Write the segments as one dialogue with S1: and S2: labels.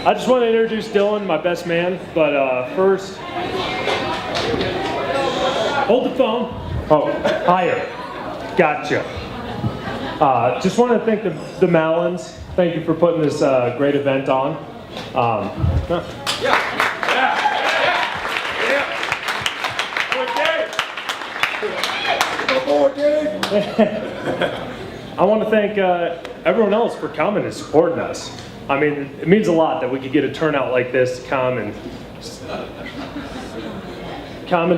S1: I just want to introduce Dylan, my best man, but first, hold the phone. Oh, higher. Gotcha. Just want to thank the Mallons. Thank you for putting this great event on. I want to thank everyone else for coming and supporting us. I mean, it means a lot that we could get a turnout like this to come and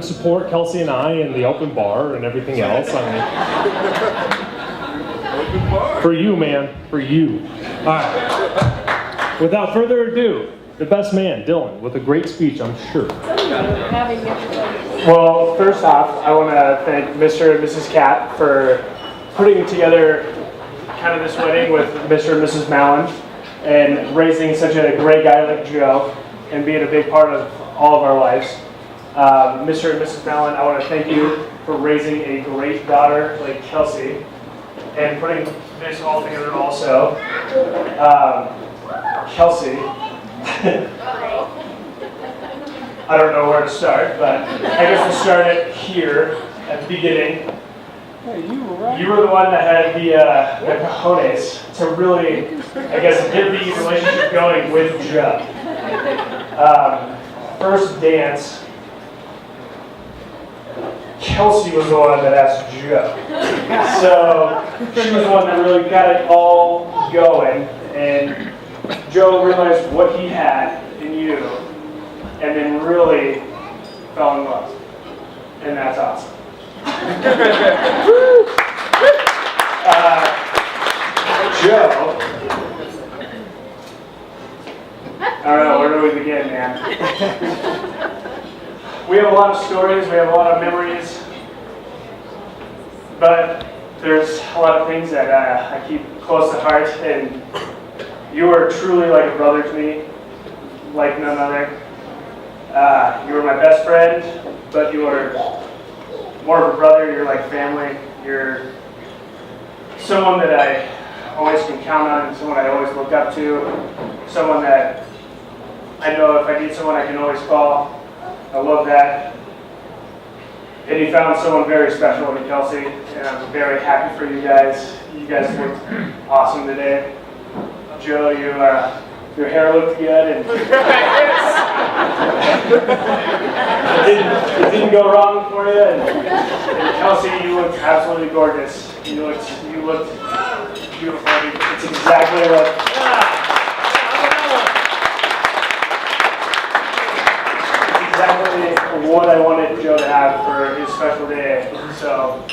S1: support Kelsey and I and the open bar and everything else. I mean, for you, man, for you. All right. Without further ado, the best man, Dylan, with a great speech, I'm sure.
S2: Well, first off, I want to thank Mr. and Mrs. Cat for putting together kind of this wedding with Mr. and Mrs. Mallon and raising such a great guy like Joe and being a big part of all of our lives. Mr. and Mrs. Mallon, I want to thank you for raising a great daughter like Kelsey and putting this all together also. Kelsey, I don't know where to start, but I guess we'll start it here at the beginning.
S3: Hey, you were right.
S2: You were the one that had the cojones to really, I guess, get the relationship going with Joe. First dance, Kelsey was the one that asked Joe. So she was the one that really got it all going, and Joe realized what he had in you, and then really fell in love. And that's awesome. Joe, I don't know, where do we begin, man? We have a lot of stories, we have a lot of memories, but there's a lot of things that I keep close to heart, and you are truly like a brother to me, like none other. You were my best friend, but you are more of a brother. You're like family. You're someone that I always can count on, someone I always look up to, someone that I know if I need someone I can always call. I love that. And you found someone very special in Kelsey, and I'm very happy for you guys. You guys looked awesome today. Joe, your hair looked good, and it didn't go wrong for you. And Kelsey, you looked absolutely gorgeous. You looked beautiful. It's exactly what I wanted Joe to have for his special day. So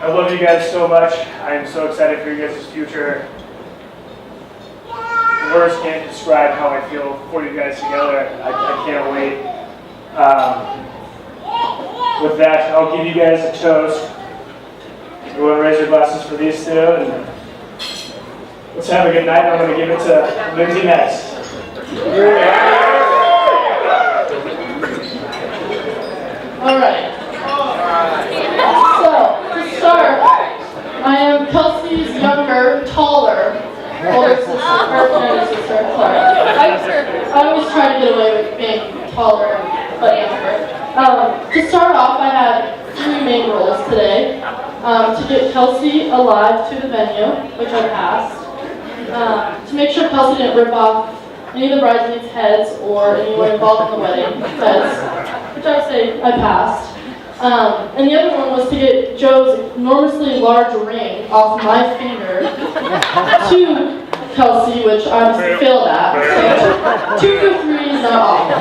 S2: I love you guys so much. I am so excited for you guys' future. Words can't describe how I feel for you guys together. I can't wait. With that, I'll give you guys a toast. You want to raise your glasses for these two, and let's have a good night. I'm going to give it to Lindsay next.
S4: All right. So, to start, I am Kelsey's younger, taller older sister, her younger sister, sorry. I always try to get away with being taller but younger. To start off, I had three main roles today. To get Kelsey alive to the venue, which I passed. To make sure Kelsey didn't rip off any of the bridesmaids' heads or anyone involved in the wedding, which I would say I passed. And the other one was to get Joe's enormously large ring off my finger to Kelsey, which I failed at. So 2 for 3 is not awful.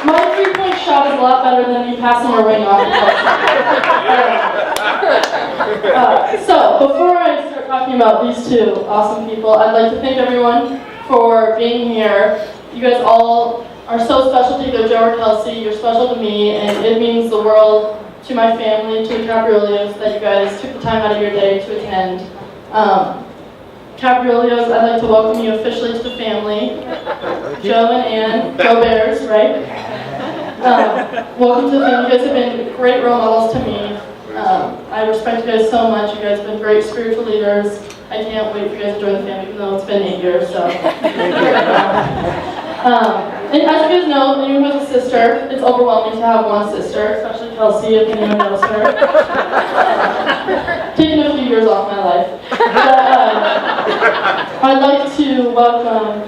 S4: My 3-point shot is a lot better than me passing a ring off to Kelsey. So before I start talking about these two awesome people, I'd like to thank everyone for being here. You guys all are so special to either Joe or Kelsey. You're special to me, and it means the world to my family, to the Caprioglios, that you guys took the time out of your day to attend. Caprioglios, I'd like to welcome you officially to the family. Joe and Ann, Go Bears, right? Welcome to the family. You guys have been great role models to me. I respect you guys so much. You guys have been great spiritual leaders. I can't wait for you guys to join the family, even though it's been 8 years, so. And as you guys know, anyone who has a sister, it's overwhelming to have one sister, especially Kelsey, if anyone knows her. Taking a few years off my life. But I'd like to welcome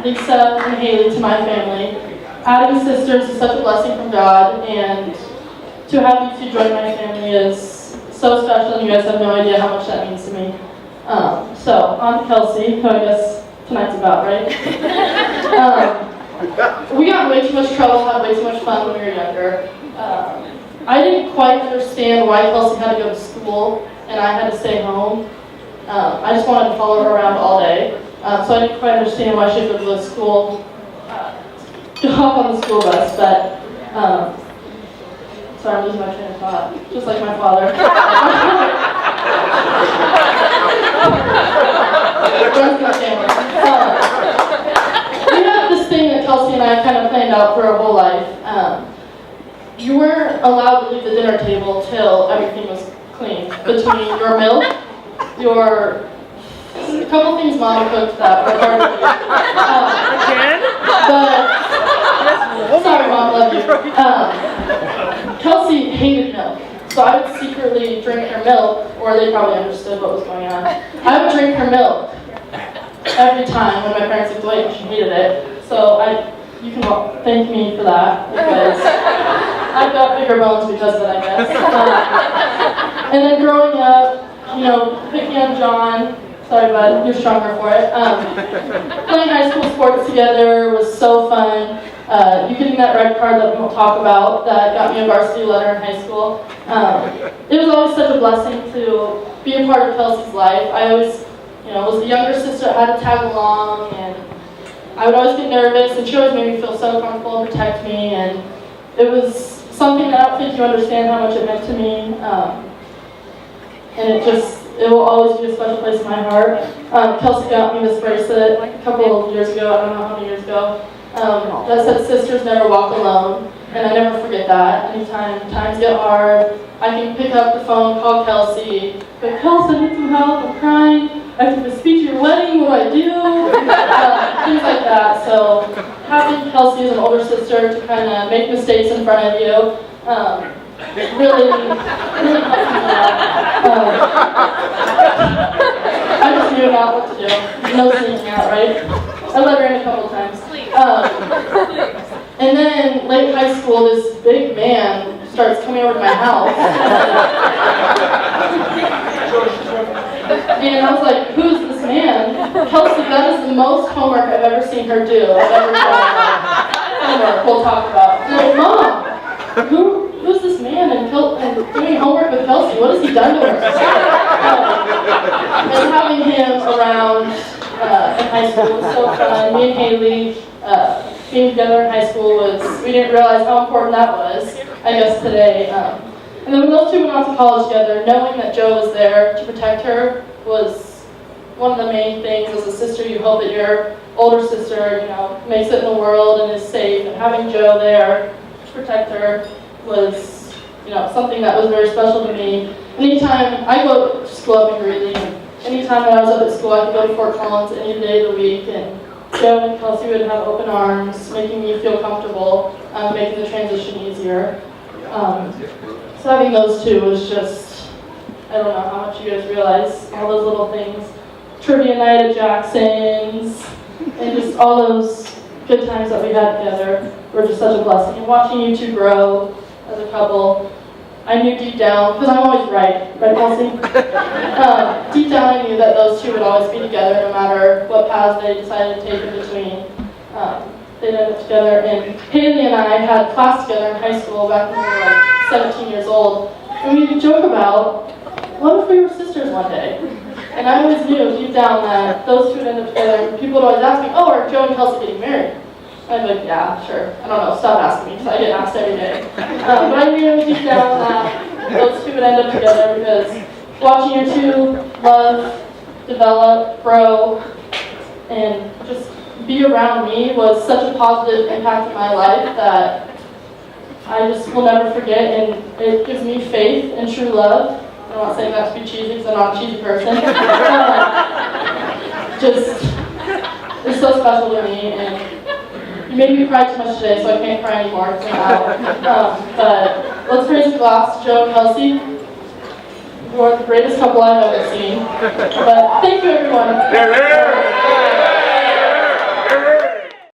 S4: Lisa and Haley to my family. Adding sisters is such a blessing from God, and to have you two join my family is so special, and you guys have no idea how much that means to me. So, on to Kelsey, who I guess tonight's about, right? We got in way too much trouble, had way too much fun when we were younger. I didn't quite understand why Kelsey had to go to school and I had to stay home. I just wanted to follow her around all day. So I didn't quite understand why she had to go to school, hop on the school bus, but sorry, I'm losing my train of thought, just like my father. Runs my family. We had this thing that Kelsey and I kind of planned out for our whole life. You weren't allowed to leave the dinner table till everything was clean. Between your milk, a couple things Mama cooked that were hard to eat. Sorry, Mom, love you. Kelsey hated milk. So I would secretly drink her milk, or they probably understood what was going on. I would drink her milk every time when my parents looked away and she hated it. So you can all thank me for that, because I've got bigger bones because of it, I guess. And then growing up, picking on John, sorry bud, you're stronger for it. Playing high school sports together was so fun. You getting that red card that we won't talk about that got me a varsity letter in high school. It was always such a blessing to be a part of Kelsey's life. I always, was the younger sister that had to tag along, and I would always get nervous, and she always made me feel so comfortable and protect me, and it was something that I don't think you understand how much it meant to me, and it will always be a special place in my heart. Kelsey got me this bracelet a couple of years ago, I don't know how many years ago, that said sisters never walk alone, and I never forget that. Anytime times get hard, I can pick up the phone, call Kelsey, but Kelsey, I need some help, I'm crying, I have to give a speech at your wedding, what do I do? Things like that. So having Kelsey as an older sister to kind of make mistakes in front of you, really helped me out. I just knew about what to do. No sneaking out, right? I let her in a couple times. And then late high school, this big man starts coming over to my house. And I was like, who's this man? Kelsey, that is the most homework I've ever seen her do. I've ever done homework we'll talk about. And I'm like, Mom, who's this man and doing homework with Kelsey? What has he done to her? And having him around in high school was so fun. Me and Haley being together in high school we didn't realize how important that was, I guess, today. And then when those two went off to college together, knowing that Joe was there to protect her was one of the main things. As a sister, you hope that your older sister, makes it in the world and is safe. And having Joe there to protect her was, something that was very special to me. Anytime I go to school up in Greeley, anytime that I was up at school, I could go to Fort Collins any day of the week, and Joe and Kelsey would have open arms, making me feel comfortable, making the transition easier. So having those two was just, I don't know how much you guys realize, all those little things. Trivia night at Jackson's, and just all those good times that we had together were just such a blessing. And watching you two grow as a couple, I knew deep down, because I'm always right, Kelsey? Deep down I knew that those two would always be together no matter what paths they decided to take in between. They ended up together, and Haley and I had class together in high school back when we were like 17 years old, and we would joke about, what if we were sisters one day? And I always knew deep down that those two would end up together, and people would always ask me, oh, are Joe and Kelsey getting married? I'd be like, yeah, sure. I don't know, stop asking me, because I get asked every day. But I knew deep down that those two would end up together, because watching your two love, develop, grow, and just be around me was such a positive impact in my life that I just will never forget, and it gives me faith and true love. I'm not saying that to be cheesy because I'm not a cheesy person. It's so special to me, and you made me cry too much today, so I can't cry anymore because I'm out. But let's raise a glass to Joe and Kelsey. You are the greatest couple I've ever seen. But thank you, everyone.